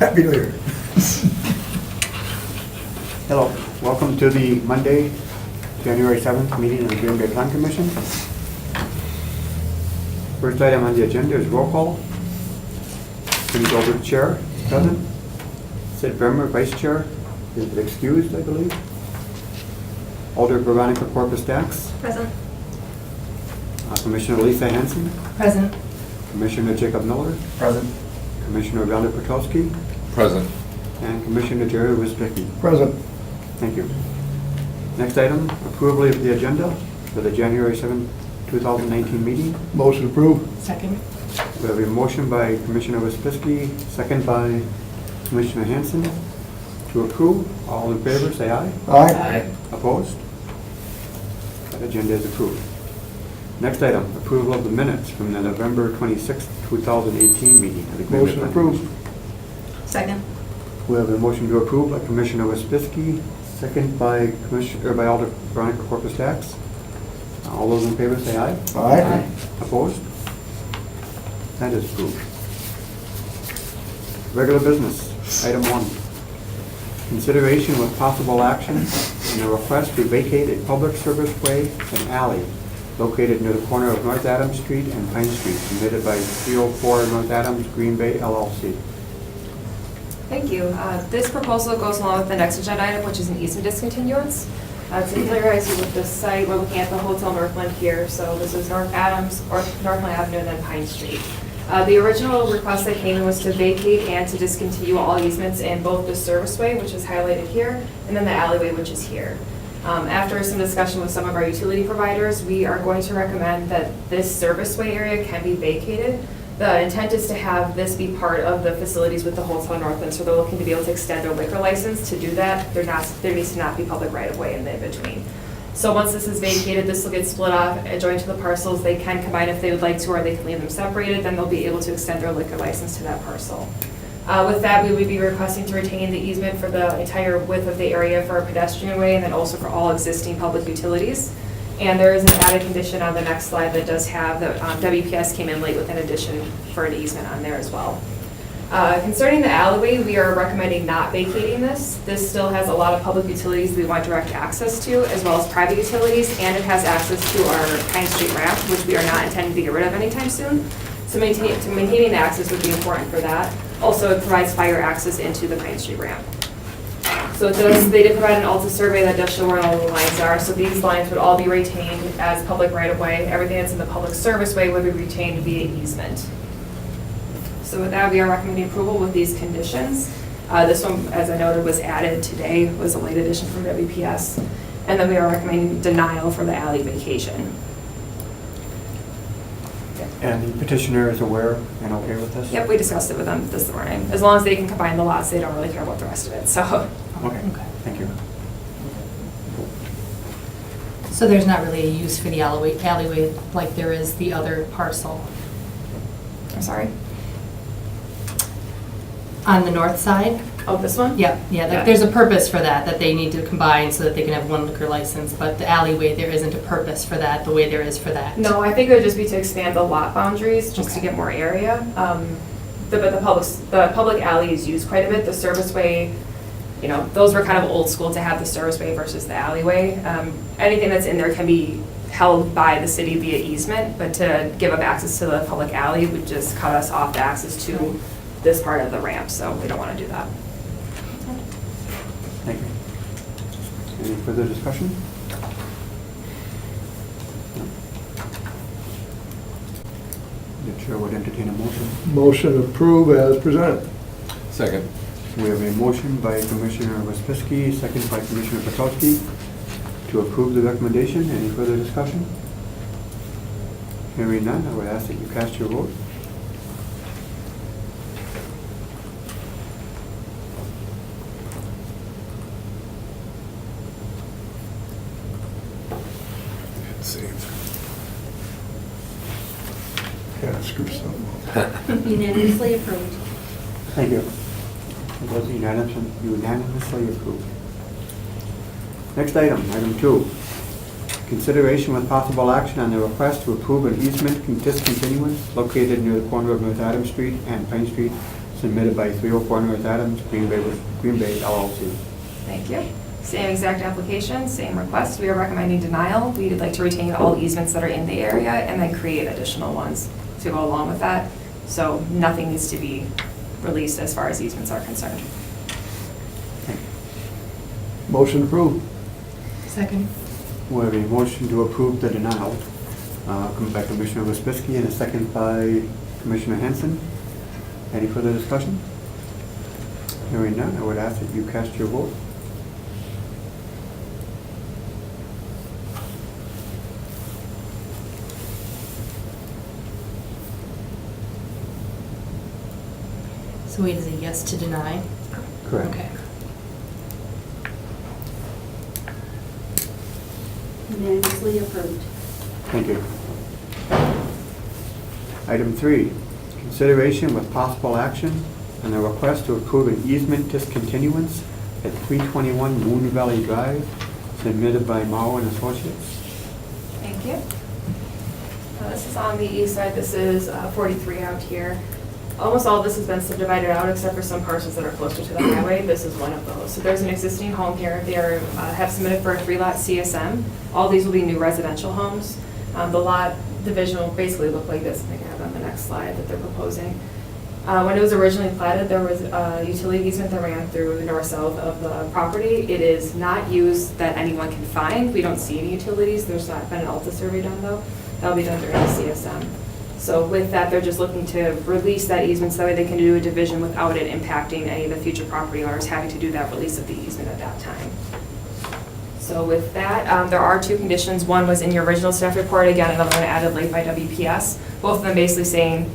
Happy New Year. Hello, welcome to the Monday, January 7th meeting of the Green Bay Plan Commission. First item on the agenda is roll call. Jim Gilbert, Chair, present. Sid Bremer, Vice Chair, is excused, I believe. Alder Veronica Corpus Dax. Present. Commissioner Lisa Hanson. Present. Commissioner Jacob Miller. Present. Commissioner Rhonda Petrowski. Present. And Commissioner Jerry Wisbicki. Present. Thank you. Next item, approval of the agenda for the January 7th, 2019 meeting. Motion approved. Second. We have a motion by Commissioner Wisbicki, second by Commissioner Hanson to approve. All in favor, say aye. Aye. Opposed? That agenda is approved. Next item, approval of the minutes from the November 26th, 2018 meeting. of the Green Bay Motion Planning approved. Commission. Second. We have a motion to approve by Commissioner Wisbicki, second by Alder Veronica Corpus Dax. All those in favor say aye. Aye. Opposed? That is approved. Regular business, item 1. Consideration with possible action on a request to vacate a public service way and alley located near the corner of North Adams Street and Pine Street, submitted by 304 North Adams, Green Bay, LLC. Thank you. This proposal goes along with the next agenda item, which is an easement discontinuance. To familiarize you with the site, we're looking at the Hotel Northland here. So this is North Adams, or Northland Avenue, and then Pine Street. The original request that came in was to vacate and to discontinue all easements in both the serviceway, which is highlighted here, and then the alleyway, which is here. After some discussion with some of our utility providers, we are going to recommend that this serviceway area can be vacated. The intent is to have this be part of the facilities with the Hotel Northland, so they're looking to be able to extend their liquor license. To do that, there needs to not be public right-of-way in the in-between. So once this is vacated, this will get split off, adjoined to the parcels. They can combine if they would like to, or they can leave them separated. Then they'll be able to extend their liquor license to that parcel. With that, we would be requesting to retain the easement for the entire width of the area for a pedestrian way, and then also for all existing public utilities. And there is an added condition on the next slide that does have that WPS came in late with an addition for an easement on there as well. Concerning the alleyway, we are recommending not vacating this. This still has a lot of public utilities we want direct access to, as well as private utilities, and it has access to our Pine Street ramp, which we are not intending to get rid of anytime soon. So maintaining the access would be important for that. Also, it provides fire access into the Pine Street ramp. So they did provide an ALTA survey that does show where all the lines are. So these lines would all be retained as public right-of-way. Everything that's in the public service way would be retained via easement. So with that, we are recommending approval with these conditions. This one, as I noted, was added today, was a late addition from WPS. And then we are recommending denial for the alley vacation. And the petitioner is aware and okay with this? Yep, we discussed it with them this morning. As long as they can combine the lots, they don't really care about the rest of it, so. Okay, thank you. So there's not really a use for the alleyway like there is the other parcel? I'm sorry. On the north side? Oh, this one? Yeah, Yeah. there's a purpose for that they need to combine so that they can have one liquor license, but the alleyway, there isn't a purpose for that the way there is for that. No, I think it would just be to expand the lot boundaries, just to Okay. get more area. But the public alley is used quite a bit. The serviceway, you know, those were kind of old school to have the serviceway versus the alleyway. Anything that's in there can be held by the city via easement, but to give up access to the public alley would just cut us off the access to this part of the ramp, so we don't want to do that. Thank you. Any further discussion? No. The chair would entertain a motion. Motion approved as presented. Second. We have a motion by Commissioner Wisbicki, second by Commissioner Petrowski, to approve the recommendation. Any further discussion? Hearing none, I would ask that you cast your vote. Yeah, screw something up. Unanimously approved. Thank you. It was unanimously approved. Next item, item 2. Consideration with possible action on the request to approve an easement discontinuance located near the corner of North Adams Street and Pine Street, submitted by 304 North Adams, Green Bay LLC. Thank you. Same exact application, same request. We are recommending denial. We'd like to retain all easements that are in the area and then create additional ones to go along with that. So nothing needs to be released as far as easements are concerned. Motion approved. Second. We have a motion to approve the denial, come by Commissioner Wisbisky and a second by Commissioner Henson. Any further discussion? Hearing none, I would ask that you cast your vote. So wait, is a yes to deny? Okay. Unanimously approved. Thank you. Item 3, consideration with possible action on a request to approve an easement discontinuance at 321 Moon Valley Drive, submitted by Morrow and Associates. Thank you. This is on the east side. This is 43 out here. Almost all of this has been subdivided out except for some parcels that are closer to the highway. This is one of those. So there's an existing home here. They have submitted for a 3-lot CSM. All these will be new residential homes. The lot division will basically look like this. I think I have on the next slide that they're proposing. When it was originally platted, there was a utility easement that ran through north-south of the property. It is not used that anyone can find. We don't see any utilities. There's not been an ALTA survey done though. That'll be done during the CSM. So with that, they're just looking to release that easement so that way they can do a division without it impacting any of the future property owners having to do that release of the easement at that time. So with that, there are 2 conditions. One was in your original staff report, again, another one added late by WPS. Both of them basically saying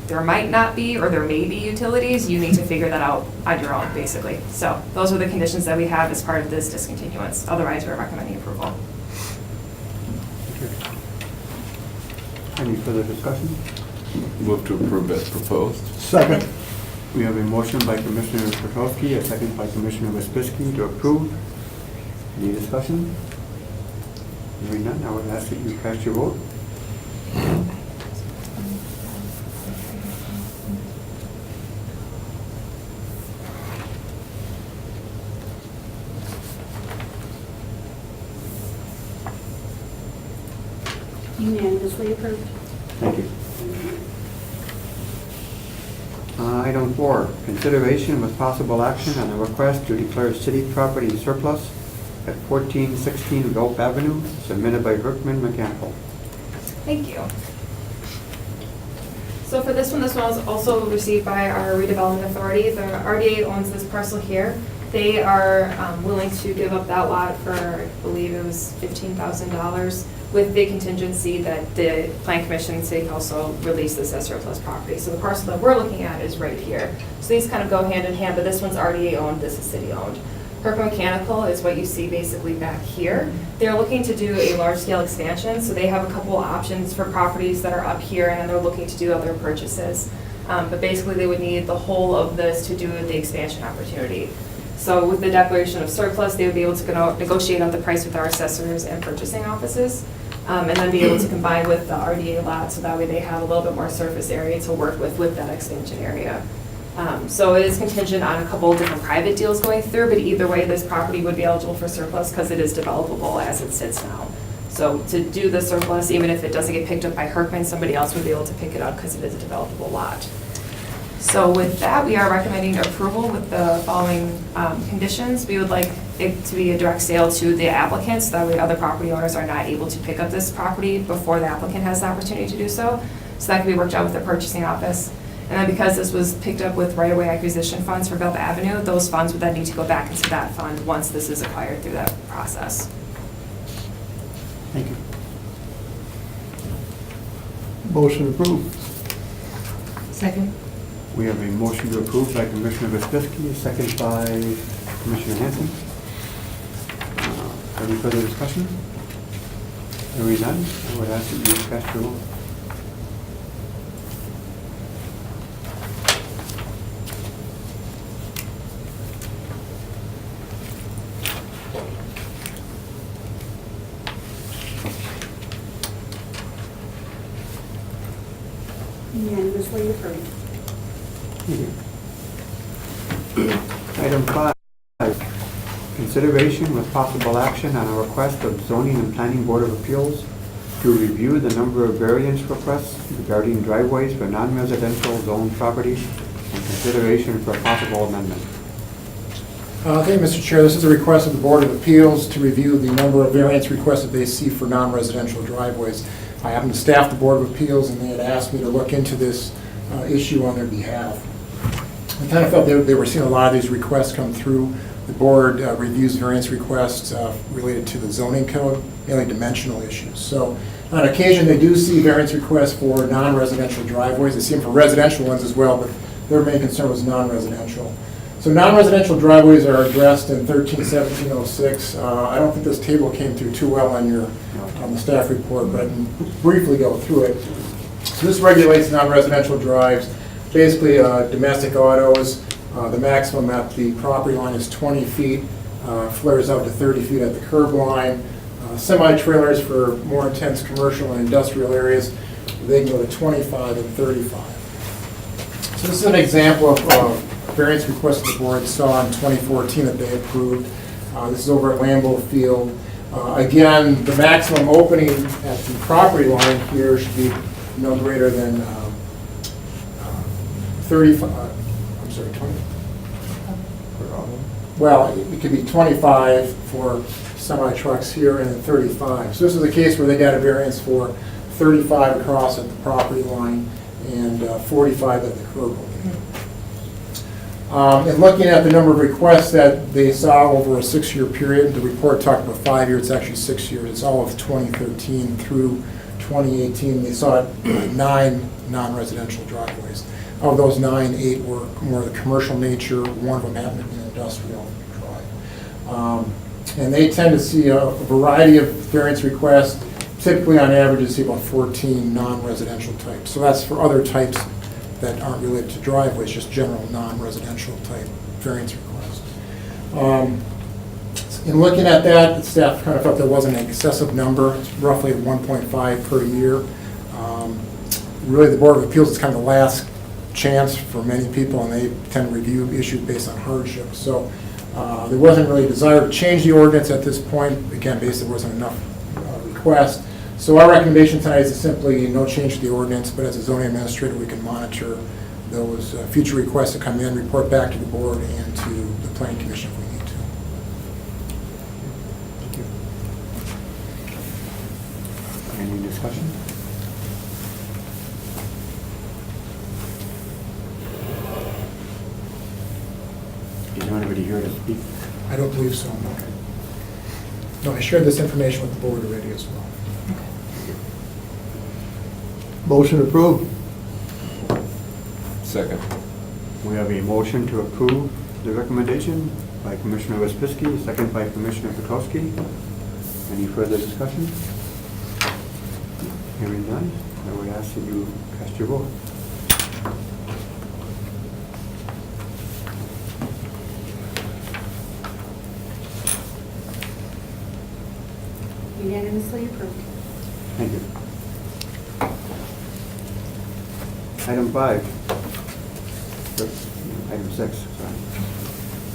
there might not be or there may be utilities. You need to figure that out on your own, basically. So those are the conditions that we have as part of this discontinuance. Otherwise, we're recommending approval. Any further discussion? Move to approve as proposed. Second. We have a motion by Commissioner Petrowski, a second by Commissioner Wisbisky to approve. Any discussion? Hearing none, I would ask that you cast your vote. Unanimously approved. Thank you. Item 4, consideration with possible action on a request to declare city property surplus at 1416 Gulf Avenue, submitted by Herkman Mechanical. Thank you. So for this one was also received by our redevelopment authority. The RDA owns this parcel here. They are willing to give up that lot for, I believe it was $15,000, with the contingency that the Plan Commission and City Council release this as surplus property. So the parcel that we're looking at is right here. So these kind of go hand in hand, but this one's RDA owned, this is city owned. Herco Mechanical is what you see basically back here. They're looking to do a large-scale expansion, so they have a couple options for properties that are up here, and they're looking to do other purchases. But basically, they would need the whole of this to do the expansion opportunity. So with the declaration of surplus, they would be able to negotiate out the price with our assessors and purchasing offices, and then be able to combine with the RDA lot, so that way they have a little bit more surface area to work with that expansion area. So it is contingent on a couple of different private deals going through, but either way, this property would be eligible for surplus because it is developable as it sits now. So to do the surplus, even if it doesn't get picked up by Herkman, somebody else would be able to pick it up because it is a developable lot. So with that, we are recommending approval with the following conditions. We would like it to be a direct sale to the applicants, that way other property owners are not able to pick up this property before the applicant has the opportunity to do so. So that can be worked out with the purchasing office. And then because this was picked up with right-of-way acquisition funds for Belva Avenue, those funds would then need to go back into that fund once this is acquired through that process. Thank you. Motion approved. Second. We have a motion to approve by Commissioner Wisbisky, a second by Commissioner Hanson. Any further discussion? Hearing none, I would ask that you cast your vote. Unanimously approved. Thank you. Item 5, consideration with possible action on a request of Zoning and Planning Board of Appeals to review the number of variance requests regarding driveways for non-residential zone properties and consideration for possible amendment. Thank you, Mr. Chair. This is a request of the Board of Appeals to review the number of variance requests that they see for non-residential driveways. I happen to staff the Board of Appeals, and they had asked me to look into this issue on their behalf. I kind of felt they were seeing a lot of these requests come through. The board reviews variance requests related to the zoning code, mainly dimensional issues. So on occasion, they do see variance requests for non-residential driveways. They see them for residential ones as well, but their main concern was non-residential. So non-residential driveways are addressed in 131706. I don't think this table came through too well on the staff report, but I can briefly go through it. So this regulates non-residential drives. Basically, domestic autos, the maximum at the property line is 20 feet, flares out to 30 feet at the curb line. Semi-trailers for more intense commercial and industrial areas, they can go to 25 and 35. So this is an example of variance request the board saw in 2014 that they approved. This is over at Lambeau Field. Again, the maximum opening at the property line here should be no greater than 35, I'm sorry, 20. Well, it could be 25 for semi-trucks here and then 35. So this is a case where they got a variance for 35 across at the property line and 45 at the curb line. And looking at the number of requests that they saw over a 6-year period, the report talked about 5 years, it's actually 6 years. It's all of 2013 through 2018. They saw 9 non-residential driveways. Of those 9, 8 were more of the commercial nature. One of them happened to be an industrial drive. And they tend to see a variety of variance requests. Typically, on average, you see about 14 non-residential types. So that's for other types that aren't related to driveways, just general non-residential type variance requests. In looking at that, the staff kind of felt there wasn't an excessive number. It's roughly 1.5 per year. Really, the Board of Appeals is kind of the last chance for many people, and they tend to review issues based on hardship. So there wasn't really a desire to change the ordinance at this point. Again, basically, there wasn't enough requests. So our recommendation tonight is simply no change to the ordinance, but as a zoning administrator, we can monitor those future requests that come in, report back to the board and to the planning commission if we need to. Thank you. Any discussion? Is there anybody here to speak? I don't believe so, no. No, I shared this information with the board already as well. Motion approved. Second. We have a motion to approve the recommendation by Commissioner Wespisky, second by Commissioner Pekowski. Any further discussion? Hearing none, I would ask that you cast your vote. Unanimously approved. Thank you. Item 5. Item 6, sorry.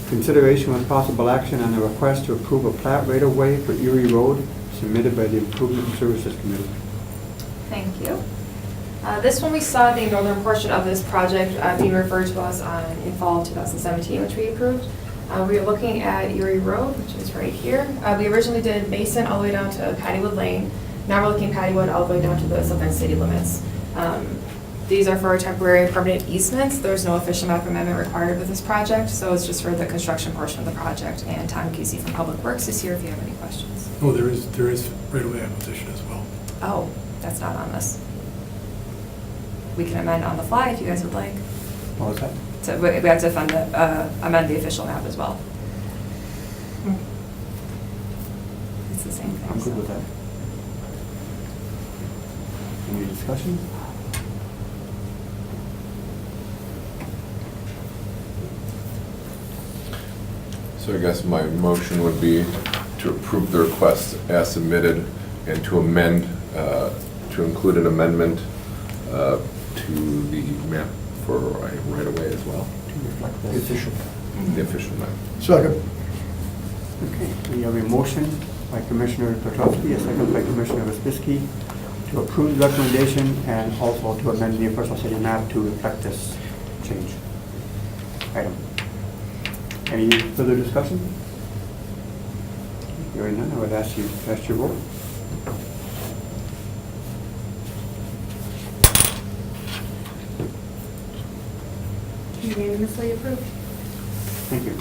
Consideration with possible action on the request to approve a plat right-of-way for Erie Road submitted by the Improvement Services Committee. Thank you. This one, we saw the northern portion of this project being referred to us in fall of 2017, which we approved. We are looking at Erie Road, which is right here. We originally did Mason all the way down to Pattywood Lane. Now we're looking Pattywood all the way down to the southern city limits. These are for temporary and permanent easements. There's no official map amendment required with this project, so it's just for the construction portion of the project. And Tom Casey from Public Works is here if you have any questions. Oh, there is right-of-way acquisition as well. Oh, that's not on this. We can amend on the fly if you guys would like. What was that? So we have to amend the official map as well. It's the same thing. I'm good with that. Any discussion? So I guess my motion would be to approve the request as submitted and to amend, to include an amendment to the map for right-of-way as well. To reflect The this. official. the official map. Second. Okay, we have a motion by Commissioner Petrowski, a second by Commissioner Wasbiski, to approve the recommendation and also to amend the official city map to reflect this change item. Any further discussion? Hearing none, I would ask you to cast your vote. Unanimously approved. Thank you.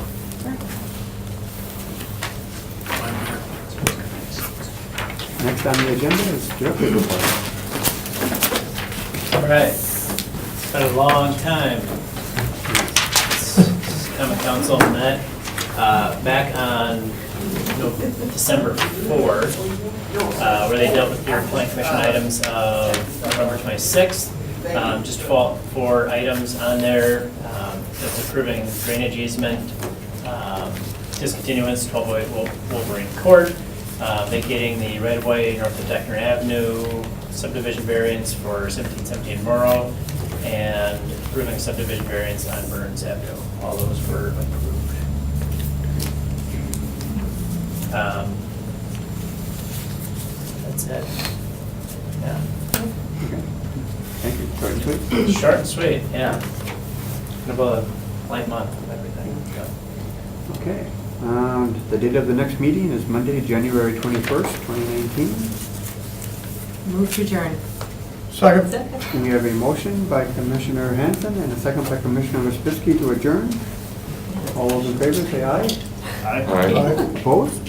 Next on the agenda is director's report. All right, it's been a long time. Common Council met back on December 4th, where they dealt with your plan commission items of November 26th. Just four items on there, that's approving drainage easement, discontinuance, 1208 Wolverine Court, vacating the right-of-way north of Deckner Avenue, subdivision variance for 1717 Morrow, and approving subdivision variance on Burns Avenue. All those were approved. That's it. Yeah. Okay. Thank you. Short and sweet. Short and sweet, yeah. Kind of a light month of everything. Okay. The date of the next meeting is Monday, January 21st, 2019. Move to adjourn. Second. We have a motion by Commissioner Hanson and a second by Commissioner Wasbiski to adjourn. All those in favor, say aye. Aye. Opposed?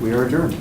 We are adjourned.